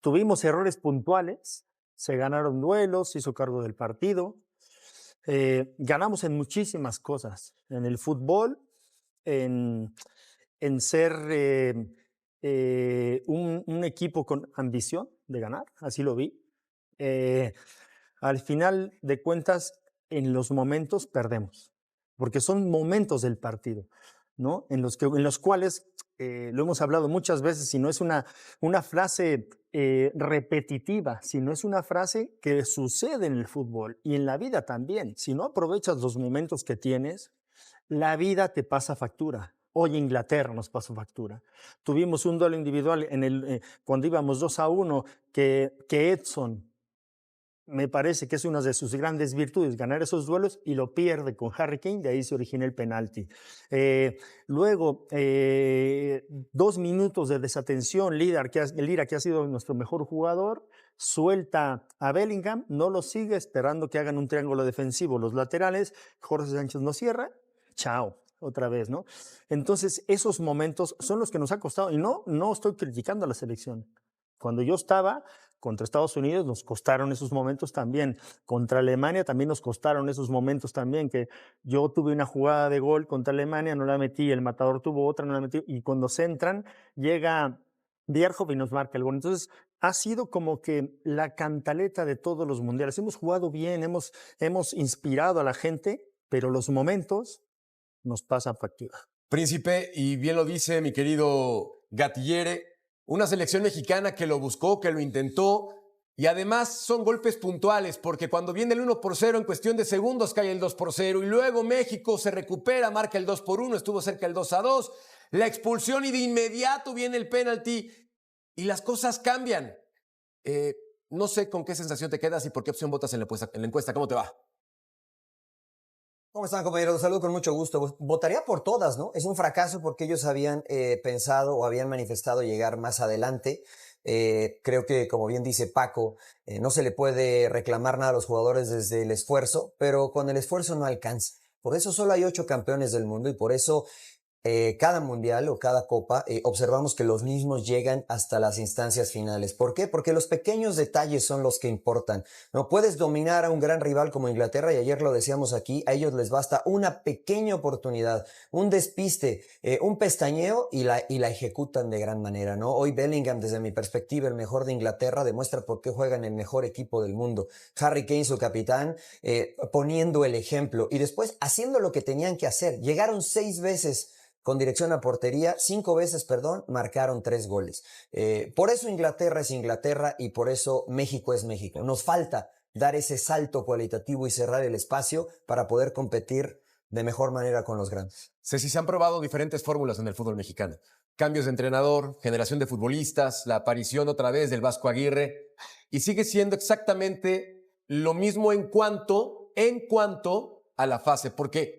tuvimos errores puntuales, se ganaron duelos, se hizo cargo del partido, ganamos en muchísimas cosas, en el fútbol, en, en ser un equipo con ambición de ganar, así lo vi. Eh, Al final de cuentas, en los momentos perdemos, porque son momentos del partido, ¿no? En los cuales, lo hemos hablado muchas veces, y no es una frase repetitiva, sino es una frase que sucede en el fútbol y en la vida también. Si no aprovechas los momentos que tienes, la vida te pasa factura. Hoy Inglaterra nos pasó factura. Tuvimos un duelo individual cuando íbamos 2-1, que Edson, me parece que es una de sus grandes virtudes, ganar esos duelos, y lo pierde con Harry Kane, de ahí se origina el penalti. Luego, 2 minutos de desatención, Lira, que ha sido nuestro mejor jugador, suelta a Bellingham, no lo sigue esperando que hagan un triángulo defensivo los laterales, Jorge Sánchez no cierra, chao. Otra vez, ¿no? Entonces, esos momentos son los que nos ha costado, y no estoy criticando a la selección. Cuando yo estaba contra Estados Unidos nos costaron esos momentos también. Contra Alemania también nos costaron esos momentos también, que yo tuve una jugada de gol contra Alemania, no la metí, el matador tuvo otra, no la metí, y cuando centran, llega Bierhoff y nos marca el gol. Entonces, ha sido como que la cantaleta de todos los mundiales. Hemos jugado bien, hemos inspirado a la gente, pero los momentos nos pasan factura. Príncipe, y bien lo dice mi querido Gatillere, una selección mexicana que lo buscó, que lo intentó, y además son golpes puntuales, porque cuando viene el 1-0, en cuestión de segundos cae el 2-0, y luego México se recupera, marca el 2-1, estuvo cerca el 2-2, la expulsión y de inmediato viene el penalti, y las cosas cambian. No sé con qué sensación te quedas y por qué opción votas en la encuesta. ¿Cómo te va? ¿Cómo están, compañeros? Los saludo con mucho gusto. Votaría por todas, ¿no? Es un fracaso porque ellos habían pensado o habían manifestado llegar más adelante. Creo que, como bien dice Paco, no se le puede reclamar nada a los jugadores desde el esfuerzo, pero con el esfuerzo no alcanza. Por eso solo hay 8 campeones del mundo y por eso cada mundial o cada copa, observamos que los mismos llegan hasta las instancias finales. ¿Por qué? Porque los pequeños detalles son los que importan. No puedes dominar a un gran rival como Inglaterra, y ayer lo decíamos aquí, a ellos les basta una pequeña oportunidad, un despiste, un pestañeo y la ejecutan de gran manera, ¿no? Hoy Bellingham, desde mi perspectiva, el mejor de Inglaterra, demuestra por qué juegan el mejor equipo del mundo. Harry Kane, su capitán, poniendo el ejemplo y después haciendo lo que tenían que hacer. Llegaron 6 veces con dirección a portería, 5 veces, marcaron 3 goles. Por eso Inglaterra es Inglaterra y por eso México es México. Nos falta dar ese salto cualitativo y cerrar el espacio para poder competir de mejor manera con los grandes. Ceci, se han probado diferentes fórmulas en el fútbol mexicano. Cambios de entrenador, generación de futbolistas, la aparición otra vez del Vasco Aguirre, y sigue siendo exactamente lo mismo en cuanto a la fase, porque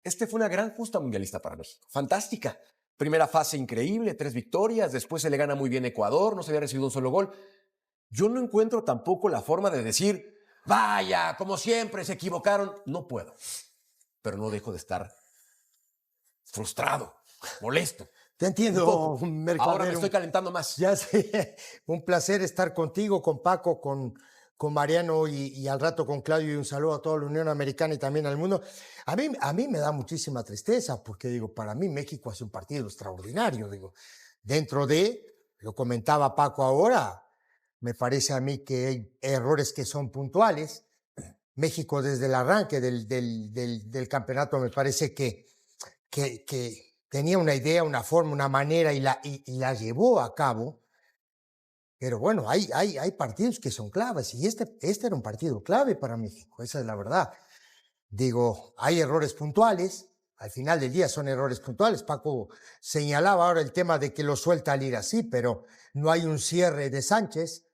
fue una gran justa mundialista para México. Fantástica. Primera fase increíble, 3 victorias, después se le gana muy bien Ecuador, no se había recibido un solo gol. Yo no encuentro tampoco la forma de decir, vaya, como siempre, se equivocaron. No puedo, pero no dejo de estar frustrado, molesto. Te entiendo, Mercader. Ahora me estoy calentando más. Ya sé, un placer estar contigo, con Paco, con Mariano y al rato con Claudio, y un saludo a toda la Unión Americana y también al mundo. A mí me da muchísima tristeza porque, digo, para mí México hace un partido extraordinario, digo. Dentro lo comentaba Paco ahora, me parece a mí que hay errores que son puntuales. México desde el arranque del campeonato me parece que tenía una idea, una forma, una manera y la llevó a cabo. Pero bueno, hay partidos que son claves y este era un partido clave para México, esa es la verdad. Digo, hay errores puntuales, al final del día son errores puntuales. Paco señalaba ahora el tema de que lo suelta al ir así, pero no hay un cierre de Sánchez,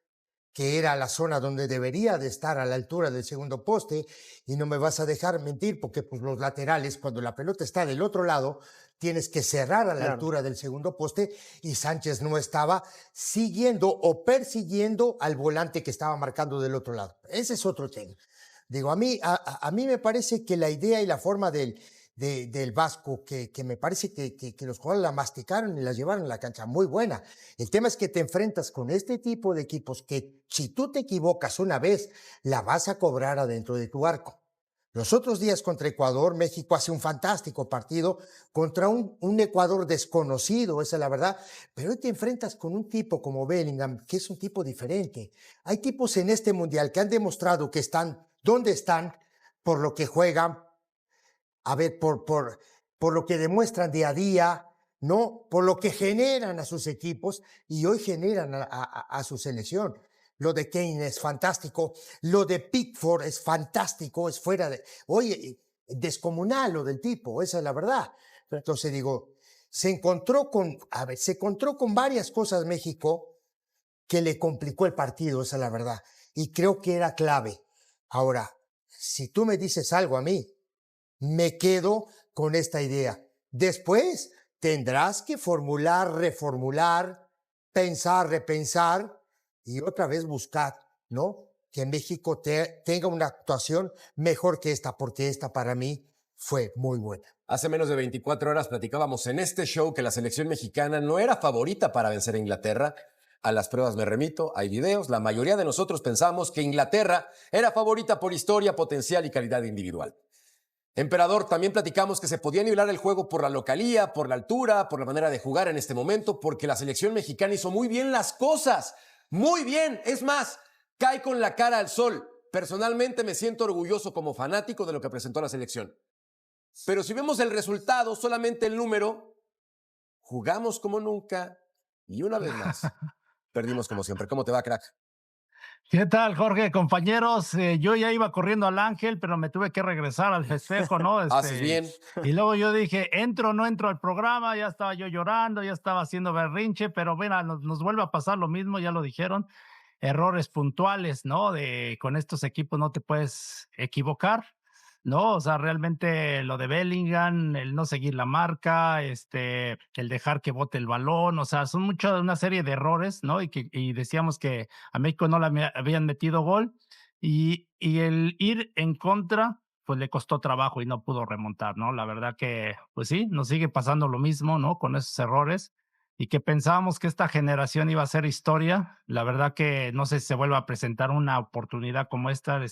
que era la zona donde debería de estar a la altura del segundo poste, y no me vas a dejar mentir porque pues, los laterales, cuando la pelota está del otro lado, tienes que cerrar a la altura del segundo poste, y Sánchez no estaba siguiendo o persiguiendo al volante que estaba marcando del otro lado. Ese es otro tema. Digo, a mí me parece que la idea y la forma del del Vasco, que me parece que los jugadores la masticaron y la llevaron a la cancha, muy buena. El tema es que te enfrentas con este tipo de equipos que si tú te equivocas una vez, la vas a cobrar adentro de tu arco. Los otros días contra Ecuador, México hace un fantástico partido contra un Ecuador desconocido, esa es la verdad, pero hoy te enfrentas con un tipo como Bellingham, que es un tipo diferente. Hay tipos en este Mundial que han demostrado que están donde están por lo que juegan, a ver, por lo que demuestran día a día, ¿no? Por lo que generan a sus equipos y hoy generan a su selección. Lo de Kane es fantástico, lo de Pickford es fantástico, es fuera de... Oye, descomunal lo del tipo, esa es la verdad. Entonces digo, se encontró con varias cosas México que le complicó el partido, esa es la verdad. Y creo que era clave. Ahora, si tú me dices algo a mí, me quedo con esta idea. Después tendrás que formular, reformular, pensar, repensar y otra vez buscar, ¿no? Que México tenga una actuación mejor que esta, porque esta para mí fue muy buena. Hace menos de 24 horas platicábamos en este show que la selección mexicana no era favorita para vencer a Inglaterra. A las pruebas me remito, hay videos. La mayoría de nosotros pensamos que Inglaterra era favorita por historia, potencial y calidad individual. Emperador, también platicamos que se podía nivelar el juego por la localía, por la altura, por la manera de jugar en este momento, porque la selección mexicana hizo muy bien las cosas. Muy bien, es más, cae con la cara al sol. Personalmente me siento orgulloso como fanático de lo que presentó la selección. Pero si vemos el resultado, solamente el número, jugamos como nunca y una vez más perdimos como siempre. ¿Cómo te va, crack? ¿Qué tal, Jorge? Compañeros, yo ya iba corriendo al Ángel, pero me tuve que regresar al festejo, ¿no? Haces bien. Y luego yo dije, ¿entro o no entro al programa? Ya estaba yo llorando, ya estaba haciendo berrinche, pero mira, nos vuelve a pasar lo mismo, ya lo dijeron, errores puntuales, ¿no? Con estos equipos no te puedes equivocar, ¿no? O sea, realmente lo de Bellingham, el no seguir la marca, el dejar que bote el balón, o sea, son una serie de errores, ¿no? Y decíamos que a México no le habían metido gol y el ir en contra, pues le costó trabajo y no pudo remontar, ¿no? La verdad que, pues sí, nos sigue pasando lo mismo, ¿no? Con esos errores y que pensábamos que esta generación iba a ser historia. La verdad que no sé si se vuelva a presentar una oportunidad como esta, de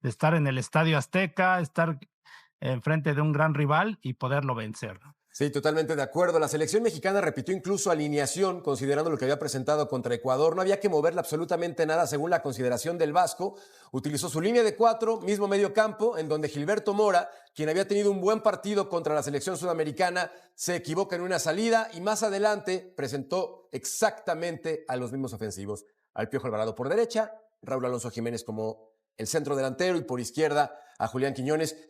estar en el Estadio Azteca, estar enfrente de un gran rival y poderlo vencer. Sí, totalmente de acuerdo. La selección mexicana repitió incluso alineación, considerando lo que había presentado contra Ecuador. No había que moverle absolutamente nada según la consideración del Vasco. Utilizó su línea de 4, mismo medio campo, en donde Gilberto Mora, quien había tenido un buen partido contra la selección sudamericana, se equivoca en una salida y más adelante presentó exactamente a los mismos ofensivos. Al Piojo Alvarado por derecha, Raúl Alonso Jiménez como el centro delantero y por izquierda a Julián Quiñones.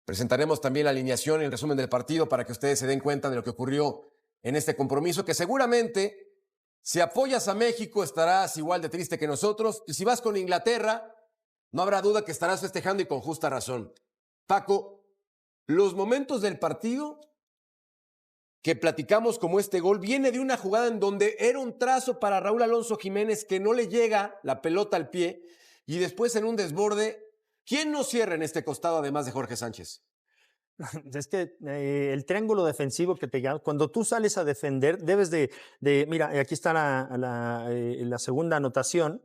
Presentaremos también la alineación y el resumen del partido para que ustedes se den cuenta de lo que ocurrió en este compromiso, que seguramente, si apoyas a México, estarás igual de triste que nosotros, y si vas con Inglaterra, no habrá duda que estarás festejando y con justa razón. Paco, los momentos del partido que platicamos como este gol viene de una jugada en donde era un trazo para Raúl Alonso Jiménez que no le llega la pelota al pie y después en un desborde. ¿Quién no cierra en este costado además de Jorge Sánchez? Es que el triángulo defensivo que te llama, cuando tú sales a defender, debes mira, aquí está la segunda anotación,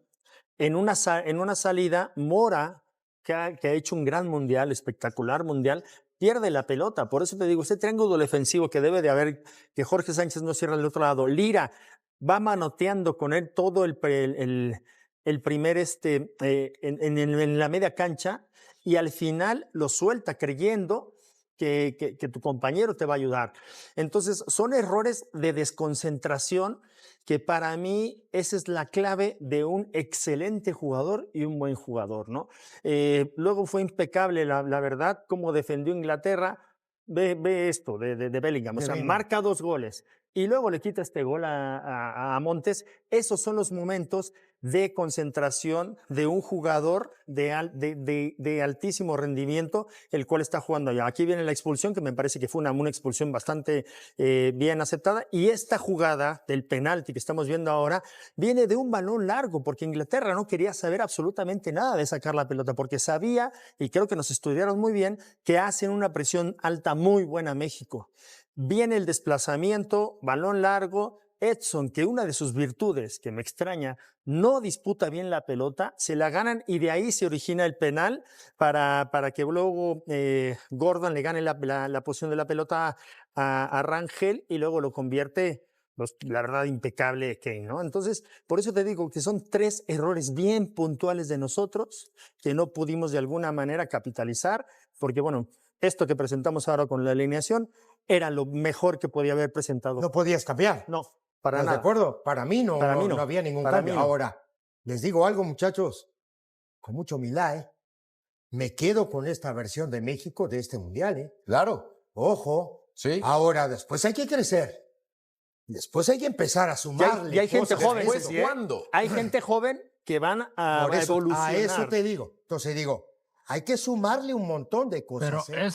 en una salida, Mora, que ha hecho un gran mundial, espectacular mundial, pierde la pelota. Por eso te digo, ese triángulo defensivo que debe de haber, que Jorge Sánchez no cierra del otro lado. Lira va manoteando con él todo el primer en la media cancha y al final lo suelta creyendo que tu compañero te va a ayudar. Entonces son errores de desconcentración que para mí esa es la clave de un excelente jugador y un buen jugador, ¿no? Luego fue impecable, la verdad, cómo defendió Inglaterra. Ve esto de Bellingham, o sea, marca 2 goles. y luego le quita este gol a Montes. Esos son los momentos de concentración de un jugador de altísimo rendimiento, el cual está jugando allá. Aquí viene la expulsión, que me parece que fue una expulsión bastante bien aceptada, y esta jugada del penalti que estamos viendo ahora viene de un balón largo, porque Inglaterra no quería saber absolutamente nada de sacar la pelota, porque sabía, y creo que nos estudiaron muy bien, que hacen una presión alta muy buena a México. Viene el desplazamiento, balón largo, Edson, que una de sus virtudes, que me extraña, no disputa bien la pelota, se la ganan y de ahí se origina el penal para que luego Gordon le gane la posición de la pelota a Rangel y luego lo convierte, la verdad, impecable Kane, ¿no? Entonces, por eso te digo que son 3 errores bien puntuales de nosotros que no pudimos de alguna manera capitalizar, porque bueno, esto que presentamos ahora con la alineación era lo mejor que podía haber presentado. No podías cambiar. No. Para ¿Estás nada. de acuerdo? Para mí no había ningún cambio. No. Ahora, les digo algo, muchachos, con mucha humildad, ¿eh? Me quedo con esta versión de México de este mundial, ¿eh? Claro. Ojo. Sí. Ahora, después hay que crecer. Después hay que empezar a sumarle. Y hay gente cosas. joven. Después, ¿cuándo? Hay gente joven que van a Por eso, evolucionar. a eso te digo. Entonces digo, hay que sumarle un montón de cosas. Pero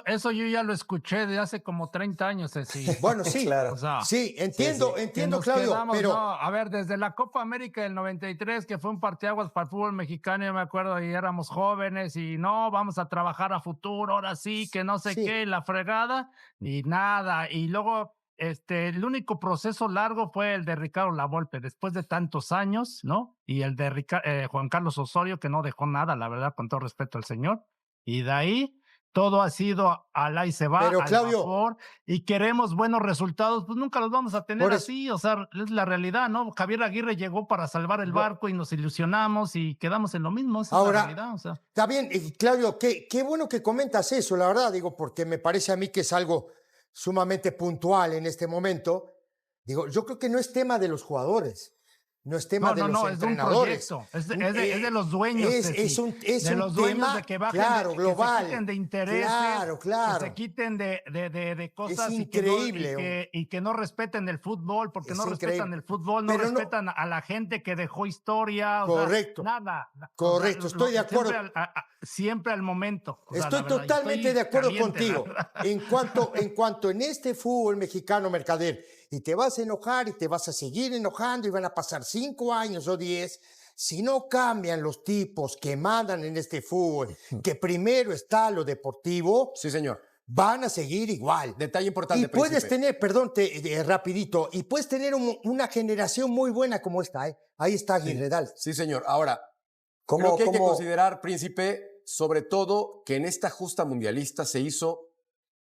eso yo ya lo escuché de hace como 30 años, sí. Bueno, sí, Claro. O sea, sí, entiendo, que entiendo, nos Claudio, quedamos, pero no, a ver, desde la Copa América del 93, que fue un parteaguas para el fútbol mexicano, yo me acuerdo, y éramos jóvenes, y no, vamos a trabajar a futuro, ahora sí, que no sé Sí. qué, la fregada, y nada, y luego, el único proceso largo fue el de Ricardo Lavolpe, después de tantos años, ¿no? Y el de Juan Carlos Osorio, que no dejó nada, la verdad, con todo respeto al señor, y de ahí todo ha sido al ahí se va, Pero, al Claudio, vapor, y queremos buenos resultados, pues nunca los vamos a tener por eso- así, o sea, es la realidad, ¿no? Javier Aguirre llegó para salvar el barco y nos ilusionamos y quedamos en lo mismo, esa Ahora, es la realidad, o sea. está bien, Claudio, qué bueno que comentas eso, la verdad, digo, porque me parece a mí que es algo sumamente puntual en este momento. Digo, yo creo que no es tema de los jugadores, no es tema de los es de un entrenadores. proyecto, es de los dueños. Es Ceci, es de un los dueños tema, de que bajen, claro, que global. se quiten de intereses, Claro, claro. que se quiten de cosas Es y que no- increíble, y que no respeten el fútbol, porque Es no respetan increíble. el fútbol, no Pero no- respetan a la gente que dejó historia, o sea, Correcto. nada. Correcto, estoy de acuerdo. Siempre al momento. O sea, Estoy la verdad, totalmente estoy de acuerdo caliente, la contigo. verdad. En cuanto en este fútbol mexicano, Mercader, y te vas a enojar y te vas a seguir enojando y van a pasar 5 años o 10, si no cambian los tipos que mandan en este fútbol, que primero está lo deportivo, Sí, señor. van a seguir igual. Detalle importante, Y puedes Príncipe. tener, perdón, rapidito, y puedes tener una generación muy buena como esta, ¿eh? Ahí está Aguirre, dale. Sí, señor. Ahora, ¿Cómo- creo que hay que cómo- considerar, Príncipe, sobre todo que en esta justa mundialista se hizo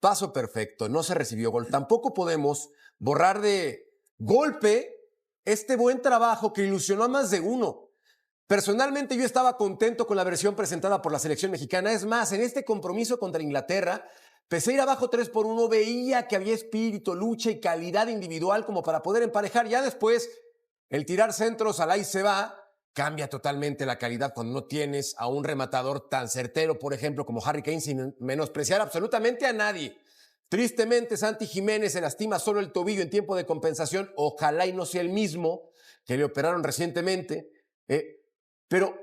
paso perfecto, no se recibió gol. Tampoco podemos borrar de golpe este buen trabajo que ilusionó a más de uno. Personalmente yo estaba contento con la versión presentada por la selección mexicana. Es más, en este compromiso contra Inglaterra, pese a ir abajo 3-1, veía que había espíritu, lucha y calidad individual como para poder emparejar. Ya después, el tirar centros al ahí se va, cambia totalmente la calidad cuando no tienes a un rematador tan certero, por ejemplo, como Harry Kane, sin menospreciar absolutamente a nadie. Tristemente, Santi Jiménez se lastima solo el tobillo en tiempo de compensación. Ojalá y no sea el mismo que le operaron recientemente. Pero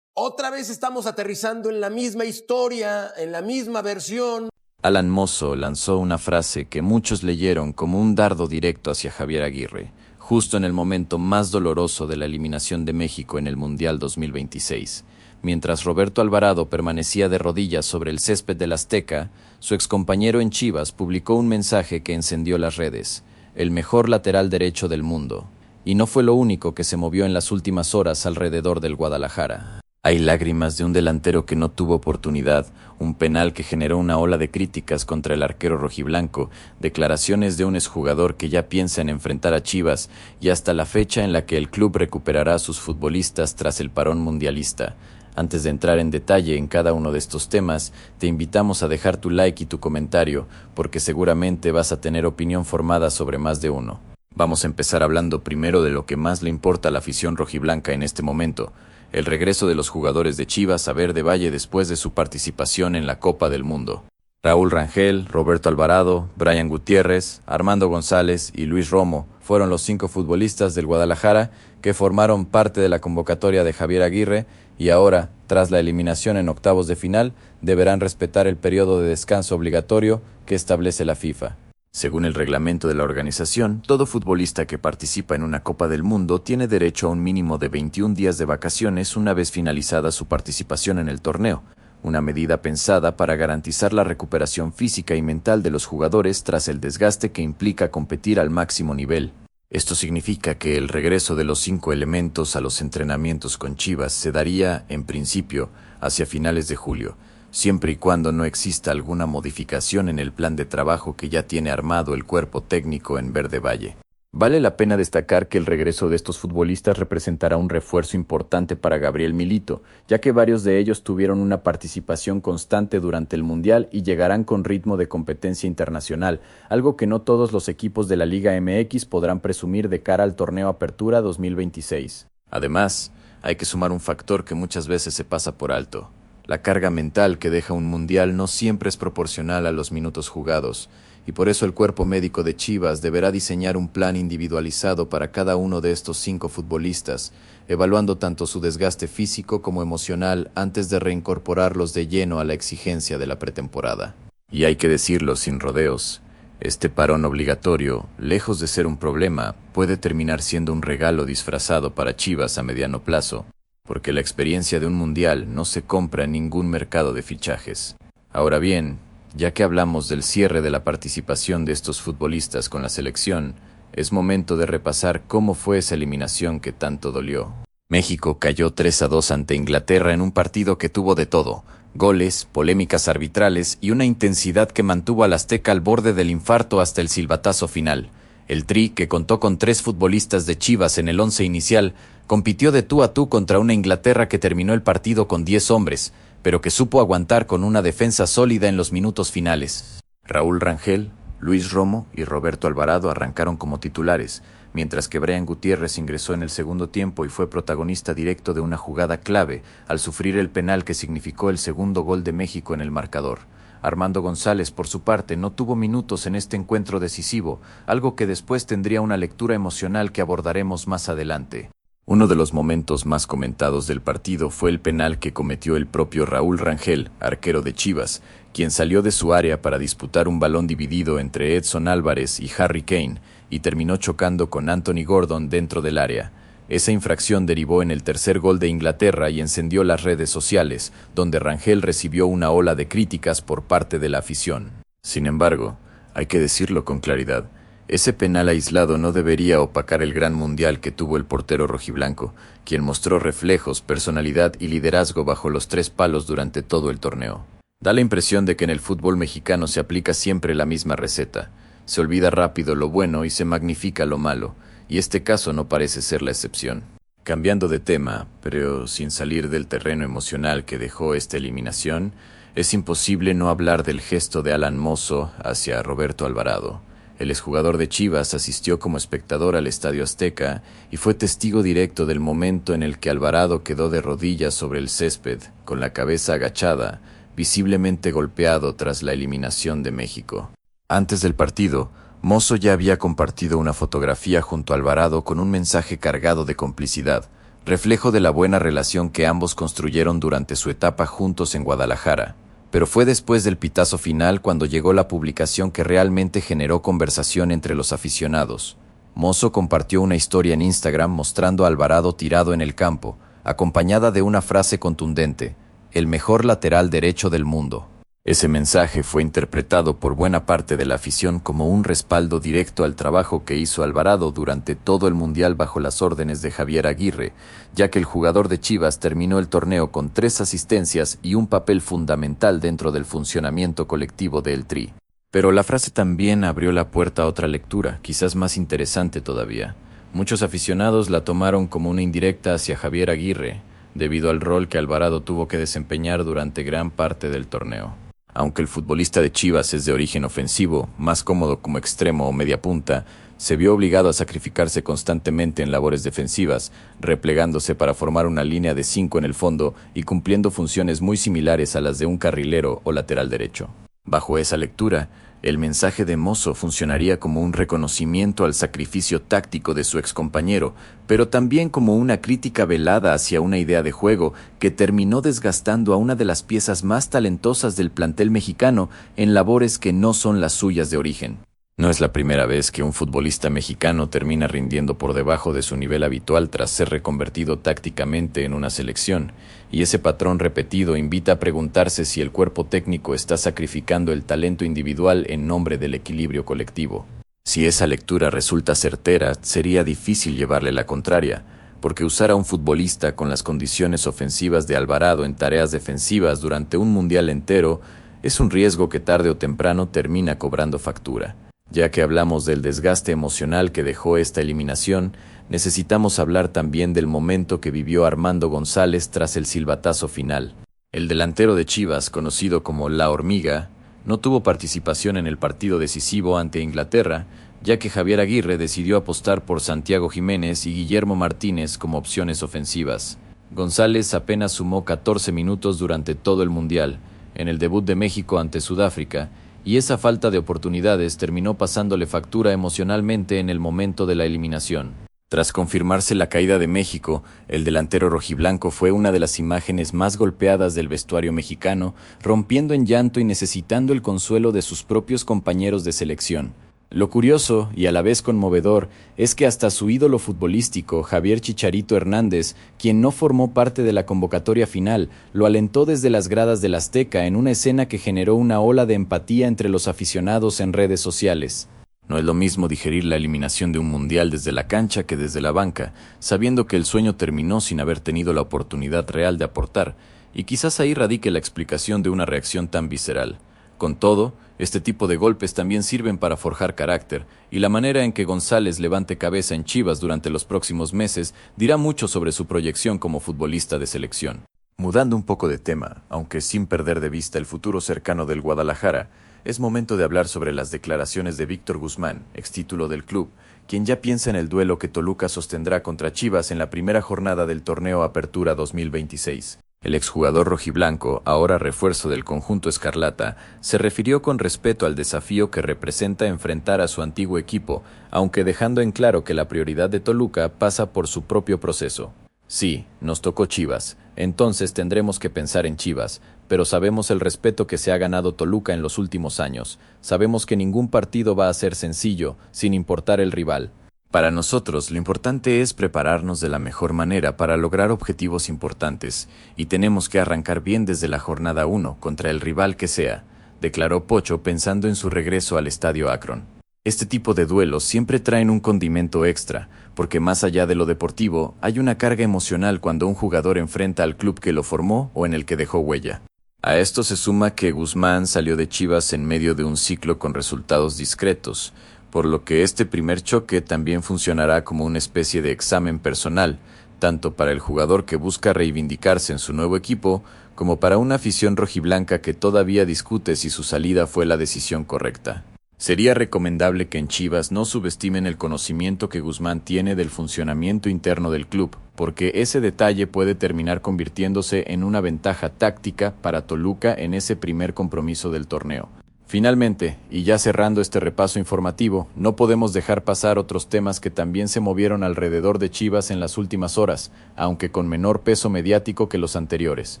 otra vez estamos aterrizando en la misma historia, en la misma versión. Alan Mozo lanzó una frase que muchos leyeron como un dardo directo hacia Javier Aguirre, justo en el momento más doloroso de la eliminación de México en el Mundial 2026. Mientras Roberto Alvarado permanecía de rodillas sobre el césped del Azteca, su excompañero en Chivas publicó un mensaje que encendió las redes: el mejor lateral derecho del mundo. Y no fue lo único que se movió en las últimas horas alrededor del Guadalajara. Hay lágrimas de un delantero que no tuvo oportunidad, un penal que generó una ola de críticas contra el arquero rojiblanco, declaraciones de un exjugador que ya piensa en enfrentar a Chivas y hasta la fecha en la que el club recuperará a sus futbolistas tras el parón mundialista. Antes de entrar en detalle en cada uno de estos temas, te invitamos a dejar tu like y tu comentario, porque seguramente vas a tener opinión formada sobre más de uno. Vamos a empezar hablando primero de lo que más le importa a la afición rojiblanca en este momento: el regreso de los jugadores de Chivas a Verde Valle después de su participación en la Copa del Mundo. Raúl Rangel, Roberto Alvarado, Brian Gutiérrez, Armando González y Luis Romo fueron los 5 futbolistas del Guadalajara que formaron parte de la convocatoria de Javier Aguirre y ahora, tras la eliminación en octavos de final, deberán respetar el periodo de descanso obligatorio que establece la FIFA. Según el reglamento de la organización, todo futbolista que participa en una Copa del Mundo tiene derecho a un mínimo de 21 días de vacaciones una vez finalizada su participación en el torneo, una medida pensada para garantizar la recuperación física y mental de los jugadores tras el desgaste que implica competir al máximo nivel. Esto significa que el regreso de los 5 elementos a los entrenamientos con Chivas se daría, en principio, hacia finales de julio, siempre y cuando no exista alguna modificación en el plan de trabajo que ya tiene armado el cuerpo técnico en Verde Valle. Vale la pena destacar que el regreso de estos futbolistas representará un refuerzo importante para Gabriel Milito, ya que varios de ellos tuvieron una participación constante durante el Mundial y llegarán con ritmo de competencia internacional, algo que no todos los equipos de la Liga MX podrán presumir de cara al torneo Apertura 2026. Además, hay que sumar un factor que muchas veces se pasa por alto. La carga mental que deja un Mundial no siempre es proporcional a los minutos jugados, y por eso el cuerpo médico de Chivas deberá diseñar un plan individualizado para cada uno de estos 5 futbolistas, evaluando tanto su desgaste físico como emocional antes de reincorporarlos de lleno a la exigencia de la pretemporada. Y hay que decirlo sin rodeos, este parón obligatorio, lejos de ser un problema, puede terminar siendo un regalo disfrazado para Chivas a mediano plazo, porque la experiencia de un mundial no se compra en ningún mercado de fichajes. Ahora bien, ya que hablamos del cierre de la participación de estos futbolistas con la selección, es momento de repasar cómo fue esa eliminación que tanto dolió. México cayó 3-2 ante Inglaterra en un partido que tuvo de todo: goles, polémicas arbitrales y una intensidad que mantuvo al Azteca al borde del infarto hasta el silbatazo final. El Tri, que contó con 3 futbolistas de Chivas en el 11 inicial, compitió de tú a tú contra una Inglaterra que terminó el partido con 10 hombres, pero que supo aguantar con una defensa sólida en los minutos finales. Raúl Rangel, Luis Romo y Roberto Alvarado arrancaron como titulares, mientras que Brian Gutiérrez ingresó en el segundo tiempo y fue protagonista directo de una jugada clave al sufrir el penal que significó el segundo gol de México en el marcador. Armando González, por su parte, no tuvo minutos en este encuentro decisivo, algo que después tendría una lectura emocional que abordaremos más adelante. Uno de los momentos más comentados del partido fue el penal que cometió el propio Raúl Rangel, arquero de Chivas, quien salió de su área para disputar un balón dividido entre Edson Álvarez y Harry Kane y terminó chocando con Anthony Gordon dentro del área. Esa infracción derivó en el tercer gol de Inglaterra y encendió las redes sociales, donde Rangel recibió una ola de críticas por parte de la afición. Sin embargo, hay que decirlo con claridad, ese penal aislado no debería opacar el gran mundial que tuvo el portero rojiblanco, quien mostró reflejos, personalidad y liderazgo bajo los 3 palos durante todo el torneo. Da la impresión de que en el fútbol mexicano se aplica siempre la misma receta. Se olvida rápido lo bueno y se magnifica lo malo, y este caso no parece ser la excepción. Cambiando de tema, pero sin salir del terreno emocional que dejó esta eliminación, es imposible no hablar del gesto de Alan Mozo hacia Roberto Alvarado. El exjugador de Chivas asistió como espectador al Estadio Azteca y fue testigo directo del momento en el que Alvarado quedó de rodillas sobre el césped, con la cabeza agachada, visiblemente golpeado tras la eliminación de México. Antes del partido, Mozo ya había compartido una fotografía junto a Alvarado con un mensaje cargado de complicidad, reflejo de la buena relación que ambos construyeron durante su etapa juntos en Guadalajara. Pero fue después del pitazo final cuando llegó la publicación que realmente generó conversación entre los aficionados. Mozo compartió una historia en Instagram mostrando a Alvarado tirado en el campo, acompañada de una frase contundente: "El mejor lateral derecho del mundo". Ese mensaje fue interpretado por buena parte de la afición como un respaldo directo al trabajo que hizo Alvarado durante todo el Mundial bajo las órdenes de Javier Aguirre, ya que el jugador de Chivas terminó el torneo con 3 asistencias y un papel fundamental dentro del funcionamiento colectivo del Tri. Pero la frase también abrió la puerta a otra lectura, quizás más interesante todavía. Muchos aficionados la tomaron como una indirecta hacia Javier Aguirre, debido al rol que Alvarado tuvo que desempeñar durante gran parte del torneo. Aunque el futbolista de Chivas es de origen ofensivo, más cómodo como extremo o media punta, se vio obligado a sacrificarse constantemente en labores defensivas, replegándose para formar una línea de 5 en el fondo y cumpliendo funciones muy similares a las de un carrilero o lateral derecho. Bajo esa lectura, el mensaje de Mozo funcionaría como un reconocimiento al sacrificio táctico de su excompañero, pero también como una crítica velada hacia una idea de juego que terminó desgastando a una de las piezas más talentosas del plantel mexicano en labores que no son las suyas de origen. No es la primera vez que un futbolista mexicano termina rindiendo por debajo de su nivel habitual tras ser reconvertido tácticamente en una selección, y ese patrón repetido invita a preguntarse si el cuerpo técnico está sacrificando el talento individual en nombre del equilibrio colectivo. Si esa lectura resulta certera, sería difícil llevarle la contraria, porque usar a un futbolista con las condiciones ofensivas de Alvarado en tareas defensivas durante un mundial entero es un riesgo que tarde o temprano termina cobrando factura. Ya que hablamos del desgaste emocional que dejó esta eliminación, necesitamos hablar también del momento que vivió Armando González tras el silbatazo final. El delantero de Chivas, conocido como La Hormiga, no tuvo participación en el partido decisivo ante Inglaterra, ya que Javier Aguirre decidió apostar por Santiago Jiménez y Guillermo Martínez como opciones ofensivas. González apenas sumó 14 minutos durante todo el Mundial, en el debut de México ante Sudáfrica, y esa falta de oportunidades terminó pasándole factura emocionalmente en el momento de la eliminación. Tras confirmarse la caída de México, el delantero rojiblanco fue una de las imágenes más golpeadas del vestuario mexicano, rompiendo en llanto y necesitando el consuelo de sus propios compañeros de selección. Lo curioso, y a la vez conmovedor, es que hasta su ídolo futbolístico, Javier Chicharito Hernández, quien no formó parte de la convocatoria final, lo alentó desde las gradas del Azteca en una escena que generó una ola de empatía entre los aficionados en redes sociales. No es lo mismo digerir la eliminación de un mundial desde la cancha que desde la banca, sabiendo que el sueño terminó sin haber tenido la oportunidad real de aportar, y quizás ahí radique la explicación de una reacción tan visceral. Con todo, este tipo de golpes también sirven para forjar carácter, y la manera en que González levante cabeza en Chivas durante los próximos meses dirá mucho sobre su proyección como futbolista de selección. Mudando un poco de tema, aunque sin perder de vista el futuro cercano del Guadalajara, es momento de hablar sobre las declaraciones de Víctor Guzmán, extítulo del club, quien ya piensa en el duelo que Toluca sostendrá contra Chivas en la primera jornada del torneo Apertura 2026. El exjugador rojiblanco, ahora refuerzo del conjunto escarlata, se refirió con respeto al desafío que representa enfrentar a su antiguo equipo, aunque dejando en claro que la prioridad de Toluca pasa por su propio proceso. Sí, nos tocó Chivas, entonces tendremos que pensar en Chivas, pero sabemos el respeto que se ha ganado Toluca en los últimos años. Sabemos que ningún partido va a ser sencillo, sin importar el rival. Para nosotros, lo importante es prepararnos de la mejor manera para lograr objetivos importantes, y tenemos que arrancar bien desde la jornada 1 contra el rival que sea, declaró Pocho pensando en su regreso al Estadio Akron. Este tipo de duelos siempre traen un condimento extra, porque más allá de lo deportivo, hay una carga emocional cuando un jugador enfrenta al club que lo formó o en el que dejó huella. A esto se suma que Guzmán salió de Chivas en medio de un ciclo con resultados discretos, por lo que este primer choque también funcionará como una especie de examen personal, tanto para el jugador que busca reivindicarse en su nuevo equipo, como para una afición rojiblanca que todavía discute si su salida fue la decisión correcta. Sería recomendable que en Chivas no subestimen el conocimiento que Guzmán tiene del funcionamiento interno del club, porque ese detalle puede terminar convirtiéndose en una ventaja táctica para Toluca en ese primer compromiso del torneo. Finalmente, y ya cerrando este repaso informativo, no podemos dejar pasar otros temas que también se movieron alrededor de Chivas en las últimas horas, aunque con menor peso mediático que los anteriores.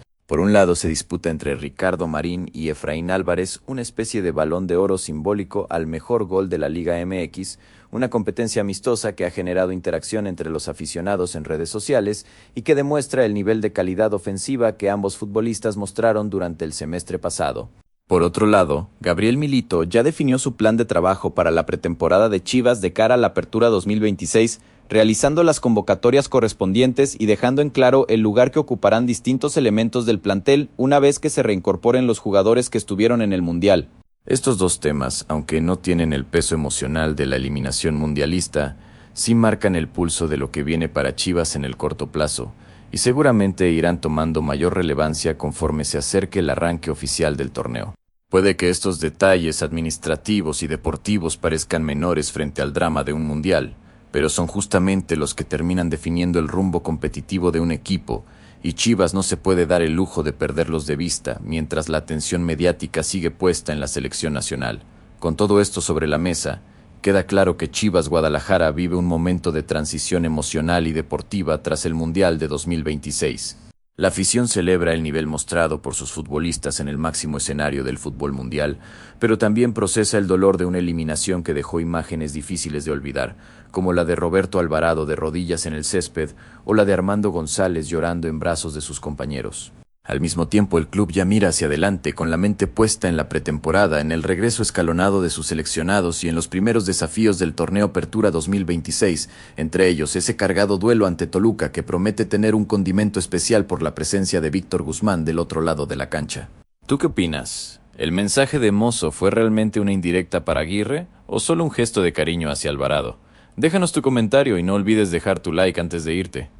Por un lado se disputa entre Ricardo Marín y Efraín Álvarez una especie de balón de oro simbólico al mejor gol de la Liga MX, una competencia amistosa que ha generado interacción entre los aficionados en redes sociales y que demuestra el nivel de calidad ofensiva que ambos futbolistas mostraron durante el semestre pasado. Por otro lado, Gabriel Milito ya definió su plan de trabajo para la pretemporada de Chivas de cara a la Apertura 2026, realizando las convocatorias correspondientes y dejando en claro el lugar que ocuparán distintos elementos del plantel una vez que se reincorporen los jugadores que estuvieron en el Mundial. Estos dos temas, aunque no tienen el peso emocional de la eliminación mundialista, sí marcan el pulso de lo que viene para Chivas en el corto plazo, y seguramente irán tomando mayor relevancia conforme se acerque el arranque oficial del torneo. Puede que estos detalles administrativos y deportivos parezcan menores frente al drama de un mundial, pero son justamente los que terminan definiendo el rumbo competitivo de un equipo y Chivas no se puede dar el lujo de perderlos de vista mientras la atención mediática sigue puesta en la selección nacional. Con todo esto sobre la mesa, queda claro que Chivas Guadalajara vive un momento de transición emocional y deportiva tras el Mundial de 2026. La afición celebra el nivel mostrado por sus futbolistas en el máximo escenario del fútbol mundial, pero también procesa el dolor de una eliminación que dejó imágenes difíciles de olvidar, como la de Roberto Alvarado de rodillas en el césped o la de Armando González llorando en brazos de sus compañeros. Al mismo tiempo, el club ya mira hacia adelante con la mente puesta en la pretemporada, en el regreso escalonado de sus seleccionados y en los primeros desafíos del torneo Apertura 2026, entre ellos ese cargado duelo ante Toluca que promete tener un condimento especial por la presencia de Víctor Guzmán del otro lado de la cancha. ¿Tú qué opinas? ¿El mensaje de Mozo fue realmente una indirecta para Aguirre o solo un gesto de cariño hacia Alvarado? Déjanos tu comentario y no olvides dejar tu like antes de irte.